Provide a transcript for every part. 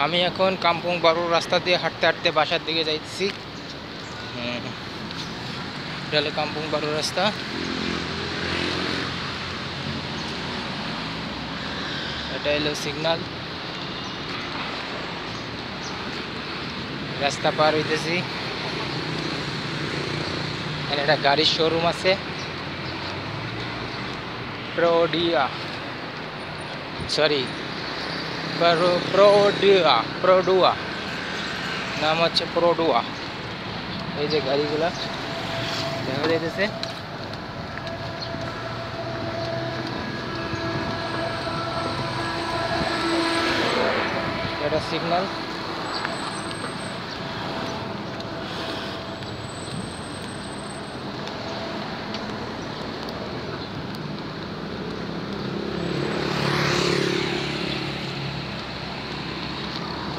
আমি এখন কাম্পুং বারুর রাস্তা দিয়ে হাঁটতে হাঁটতে বাসার দিকে যাইতেছি। এটা হলো কাম্পুং বারুর রাস্তা। এটা হলো সিগন্যাল। রাস্তা পার হইতেছি। এখানে একটা গাড়ির শোরুম আছে, প্রোডিয়া, সরি প্রোডুয়া নাম হচ্ছে প্রোডুয়া। এই যে গাড়িগুলা দেখা যাইতেছে। এটা সিগন্যাল।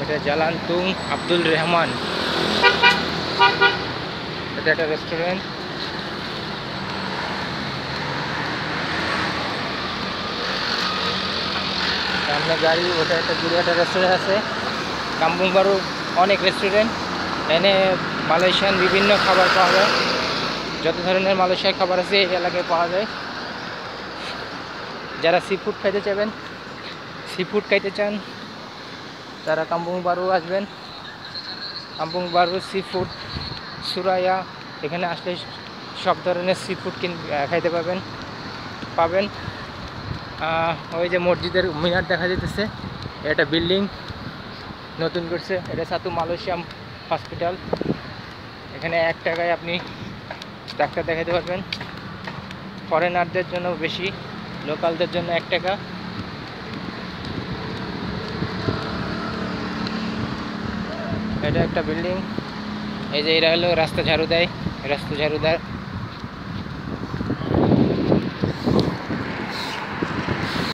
এটা জালান তুং আব্দুল রহমান। এটা একটা রেস্টুরেন্ট। সামনে গাড়ি, ওটা একটা দূরে একটা রেস্টুরেন্ট আছে। কাম্পুং বারু অনেক রেস্টুরেন্ট, এখানে মালয়েশিয়ান বিভিন্ন খাবার পাওয়া যায়। যত ধরনের মালয়েশিয়ার খাবার আছে এই এলাকায় পাওয়া যায়। যারা সি ফুড খাইতে চান তারা কাম্পুং বারু আসবেন। কাম্পুং বারু সি ফুড সুরাইয়া, এখানে আসলে সব ধরনের সি ফুড খাইতে পাবেন। ওই যে মসজিদের মিনার দেখা যেতেছে, এটা বিল্ডিং নতুন করছে। এটা সাতু মালয়েশিয়াম হসপিটাল। এখানে 1 টাকায় আপনি ডাক্তার দেখাতে পারবেন। ফরেনারদের জন্য বেশি, লোকালদের জন্য 1 টাকা। এটা একটা বিল্ডিং। এই যে এরা হলো রাস্তা ঝাড়ু দেয়, রাস্তা ঝাড়ুদার।